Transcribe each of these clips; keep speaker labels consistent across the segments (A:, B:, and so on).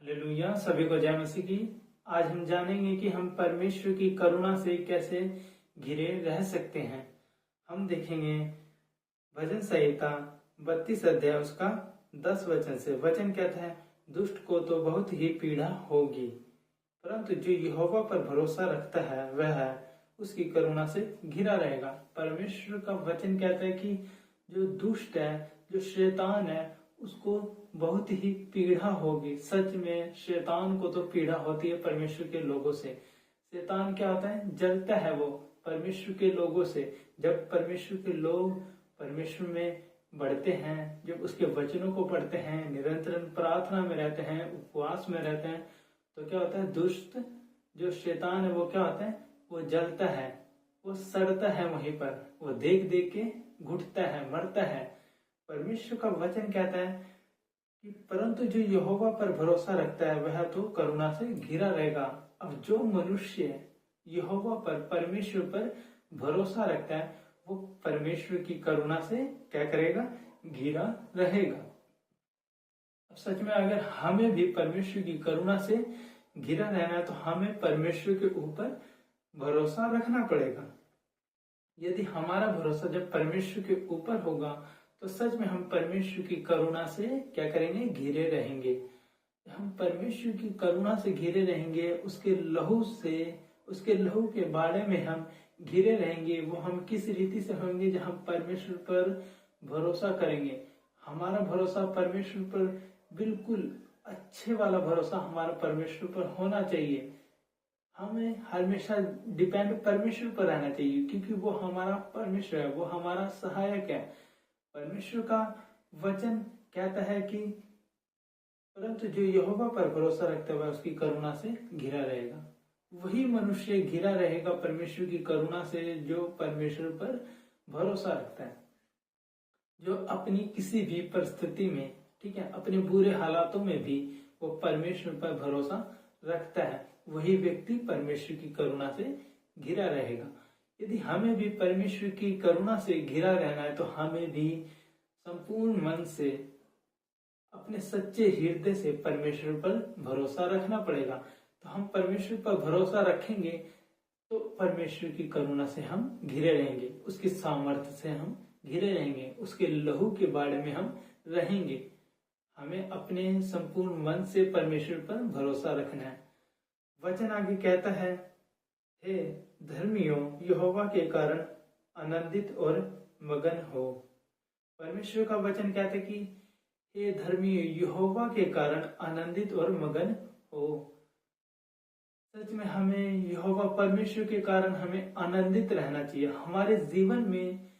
A: Hallelujah. सभी को जय मसीह की। आज हम जानेंगे कि हम परमेश्वर की करुणा से कैसे घिरे रह सकते हैं। हम देखेंगे भजन संहिता 32 अध्याय उसका 10 वचन से। वचन कहता है, दुष्ट को तो बहुत ही पीड़ा होगी, परंतु जो यहोवा पर भरोसा रखता है वह उसकी करुणा से घिरा रहेगा। परमेश्वर का वचन कहता है कि जो दुष्ट है, जो शैतान है, उसको बहुत ही पीड़ा होगी। सच में शैतान को तो पीड़ा होती है परमेश्वर के लोगों से। शैतान क्या होता है? जलता है वो परमेश्वर के लोगों से। जब परमेश्वर के लोग परमेश्वर में बढ़ते हैं, जब उसके वचनों को पढ़ते हैं, निरंतर प्रार्थना में रहते हैं, उपवास में रहते हैं, तो क्या होता है? दुष्ट जो शैतान है वो क्या होता है? वो जलता है, वो सड़ता है वहीं पर, वो देख देख के घुटता है, मरता है। परमेश्वर का वचन कहता है कि परंतु जो यहोवा पर भरोसा रखता है वह तो करुणा से घिरा रहेगा। अब जो मनुष्य यहोवा पर, परमेश्वर पर भरोसा रखता है, वो परमेश्वर की करुणा से क्या करेगा? घिरा रहेगा। अब सच में अगर हमें भी परमेश्वर की करुणा से घिरा रहना है तो हमें परमेश्वर के ऊपर भरोसा रखना पड़ेगा। यदि हमारा भरोसा जब परमेश्वर के ऊपर होगा तो सच में हम परमेश्वर की करुणा से क्या करेंगे? घिरे रहेंगे। हम परमेश्वर की करुणा से घिरे रहेंगे, उसके लहू से, उसके लहू के बारे में हम घिरे रहेंगे। वो हम किस रीति से होंगे? जब हम परमेश्वर पर भरोसा करेंगे। हमारा भरोसा परमेश्वर पर बिल्कुल अच्छे वाला भरोसा हमारा परमेश्वर पर होना चाहिए। हमें हमेशा डिपेंड परमेश्वर पर रहना चाहिए, क्योंकि वो हमारा परमेश्वर है, वो हमारा सहायक है। परमेश्वर का वचन कहता है कि परंतु जो यहोवा पर भरोसा रखता है उसकी करुणा से घिरा रहेगा। वही मनुष्य घिरा रहेगा परमेश्वर की करुणा से जो परमेश्वर पर भरोसा रखता है, जो अपनी किसी भी परिस्थिति में, ठीक है, अपने बुरे हालातों में भी वो परमेश्वर पर भरोसा रखता है, वही व्यक्ति परमेश्वर की करुणा से घिरा रहेगा। यदि हमें भी परमेश्वर की करुणा से घिरा रहना है तो हमें भी संपूर्ण मन से, अपने सच्चे हृदय से परमेश्वर पर भरोसा रखना पड़ेगा। तो हम परमेश्वर पर भरोसा रखेंगे तो परमेश्वर की करुणा से हम घिरे रहेंगे, उसकी सामर्थ्य से हम घिरे रहेंगे, उसके लहू के बारे में हम रहेंगे। हमें अपने संपूर्ण मन से परमेश्वर पर भरोसा रखना है। वचन आगे कहता है, हे धर्मियों, यहोवा के कारण आनंदित और मगन हो। परमेश्वर का वचन कहता है कि हे धर्मियों, यहोवा के कारण आनंदित और मगन हो। सच में हमें यहोवा परमेश्वर के कारण हमें आनंदित रहना चाहिए। हमारे जीवन में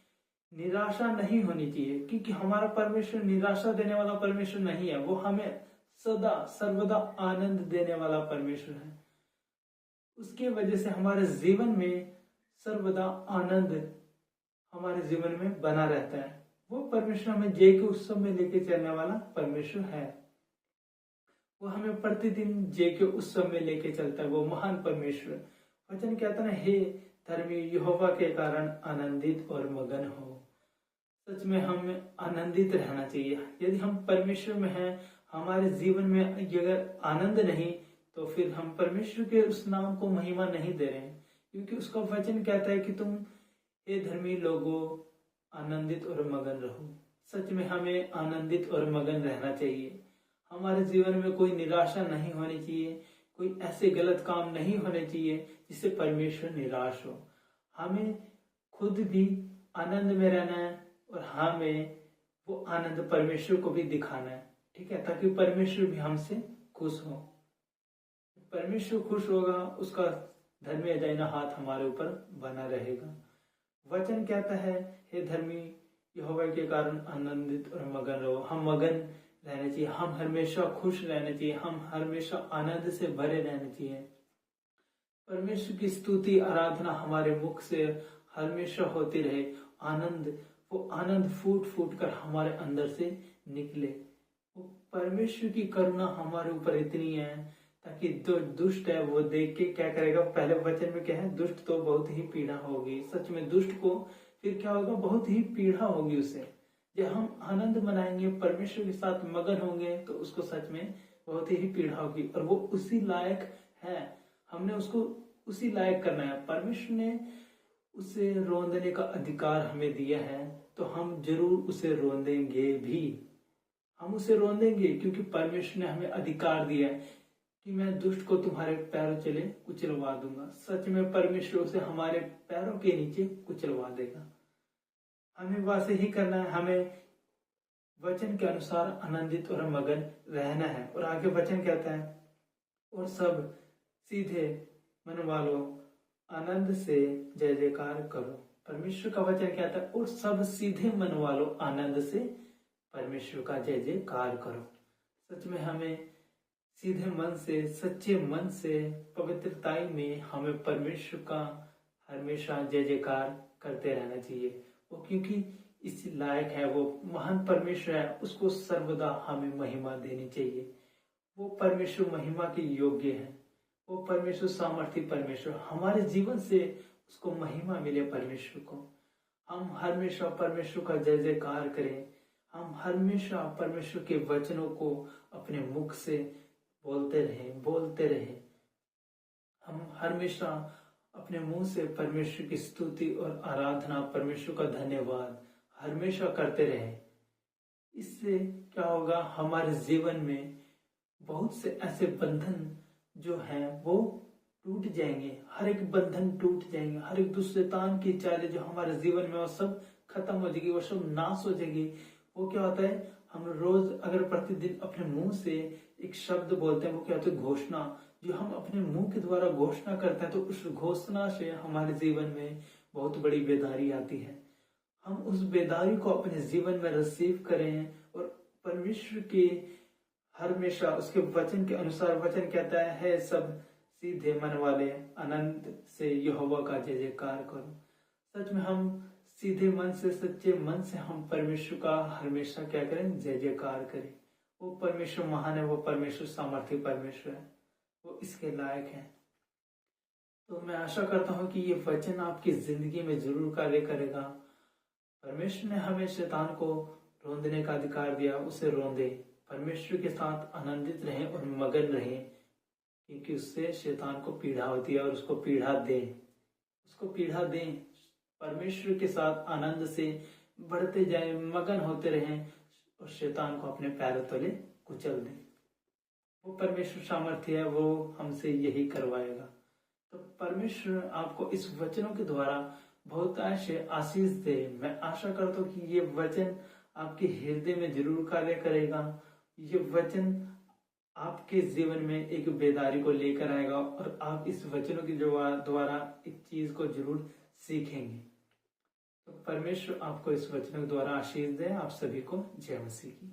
A: निराशा नहीं होनी चाहिए, क्योंकि हमारा परमेश्वर निराशा देने वाला परमेश्वर नहीं है। वो हमें सदा सर्वदा आनंद देने वाला परमेश्वर है। उसके वजह से हमारे जीवन में सर्वदा आनंद हमारे जीवन में बना रहता है। वो परमेश्वर हमें जय के उत्सव में लेके चलने वाला परमेश्वर है। वो हमें प्रतिदिन जय के उत्सव में लेके चलता है, वो महान परमेश्वर। वचन कहता है, हे धर्मी, यहोवा के कारण आनंदित और मगन हो। सच में हमें आनंदित रहना चाहिए। यदि हम परमेश्वर में हैं, हमारे जीवन में अगर आनंद नहीं, तो फिर हम परमेश्वर के उस नाम को महिमा नहीं दे रहे हैं, क्योंकि उसका वचन कहता है कि तुम हे धर्मी लोगों आनंदित और मगन रहो। सच में हमें आनंदित और मगन रहना चाहिए। हमारे जीवन में कोई निराशा नहीं होनी चाहिए, कोई ऐसे गलत काम नहीं होने चाहिए जिससे परमेश्वर निराश हो। हमें खुद भी आनंद में रहना है और हमें वो आनंद परमेश्वर को भी दिखाना है, ठीक है, ताकि परमेश्वर भी हमसे खुश हो। परमेश्वर खुश होगा, उसका धर्मी दाहिना हाथ हमारे ऊपर बना रहेगा। वचन कहता है, हे धर्मी, यहोवा के कारण आनंदित और मगन रहो। हम मगन रहना चाहिए, हम हमेशा खुश रहना चाहिए, हम हमेशा आनंद से भरे रहना चाहिए। परमेश्वर की स्तुति आराधना हमारे मुख से हमेशा होती रहे। आनंद, वो आनंद फूट फूट कर हमारे अंदर से निकले। वो परमेश्वर की करुणा हमारे ऊपर इतनी है ताकि जो दुष्ट है वो देख के क्या करेगा? पहले वचन में क्या है? दुष्ट तो बहुत ही पीड़ा होगी। सच में दुष्ट को फिर क्या होगा? बहुत ही पीड़ा होगी उसे। जब हम आनंद मनाएंगे, परमेश्वर के साथ मगन होंगे, तो उसको सच में बहुत ही पीड़ा होगी और वो उसी लायक है। हमने उसको उसी लायक करना है। परमेश्वर ने उसे रोंदने का अधिकार हमें दिया है, तो हम जरूर उसे रोंदेंगे भी। हम उसे रोंदेंगे क्योंकि परमेश्वर ने हमें अधिकार दिया है कि मैं दुष्ट को तुम्हारे पैरों तले कुचलवा दूंगा। सच में परमेश्वर उसे हमारे पैरों के नीचे कुचलवा देगा। हमें वैसे ही करना है। हमें वचन के अनुसार आनंदित और मगन रहना है। और आगे वचन कहता है, और सब सीधे मन वालों आनंद से जय जयकार करो। परमेश्वर का वचन कहता है, और सब सीधे मन वालों आनंद से परमेश्वर का जय जयकार करो। सच में हमें सीधे मन से, सच्चे मन से, पवित्रताई में हमें परमेश्वर का हमेशा जय जयकार करते रहना चाहिए। वो क्योंकि इस लायक है, वो महान परमेश्वर है, उसको सर्वदा हमें महिमा देनी चाहिए। वो परमेश्वर महिमा के योग्य है। वो परमेश्वर सामर्थी परमेश्वर, हमारे जीवन से उसको महिमा मिले परमेश्वर को। हम हमेशा परमेश्वर का जय जयकार करें। हम हमेशा परमेश्वर के वचनों को अपने मुख से बोलते रहें। हम हमेशा अपने मुंह से परमेश्वर की स्तुति और आराधना, परमेश्वर का धन्यवाद हमेशा करते रहें। इससे क्या होगा, हमारे जीवन में बहुत से ऐसे बंधन जो हैं वो टूट जाएंगे। हर एक बंधन टूट जाएंगे। हर एक दुष्टतान की चालें जो हमारे जीवन में वो सब खत्म हो जाएगी, वो सब नाश हो जाएगी। वो क्या होता है, हम रोज अगर प्रतिदिन अपने मुंह से एक शब्द बोलते हैं, वो क्या होता है, घोषणा। जो हम अपने मुंह के द्वारा घोषणा करते हैं, तो उस घोषणा से हमारे जीवन में बहुत बड़ी बेदारी आती है। हम उस बेदारी को अपने जीवन में रिसीव करें और परमेश्वर के हमेशा उसके वचन के अनुसार, वचन कहता है सब सीधे मन वाले आनंद से यहोवा का जय जयकार करो। सच में हम सीधे मन से, सच्चे मन से हम परमेश्वर का हमेशा क्या करें, जय जयकार करें। वो परमेश्वर महान है, वो परमेश्वर सामर्थी परमेश्वर है, वो इसके लायक है। तो मैं आशा करता हूँ कि ये वचन आपकी जिंदगी में जरूर कार्य करेगा। परमेश्वर ने हमें शैतान को रोंदने का अधिकार दिया, उसे रोंदे। परमेश्वर के साथ आनंदित रहें और मगन रहें, क्योंकि उससे शैतान को पीड़ा होती है और उसको पीड़ा दें, उसको पीड़ा दें। परमेश्वर के साथ आनंद से बढ़ते जाएं, मगन होते रहें और शैतान को अपने पैरों तले कुचल दें। वो परमेश्वर सामर्थ्य है, वो हमसे यही करवाएगा। तो परमेश्वर आपको इस वचनों के द्वारा बहुत आशीष दे। मैं आशा करता हूँ कि ये वचन आपके हृदय में जरूर कार्य करेगा। ये वचन आपके जीवन में एक बेदारी को लेकर आएगा और आप इस वचनों के द्वारा एक चीज को जरूर सीखेंगे। तो परमेश्वर आपको इस वचनों के द्वारा आशीष दे। आप सभी को जय मसीह की।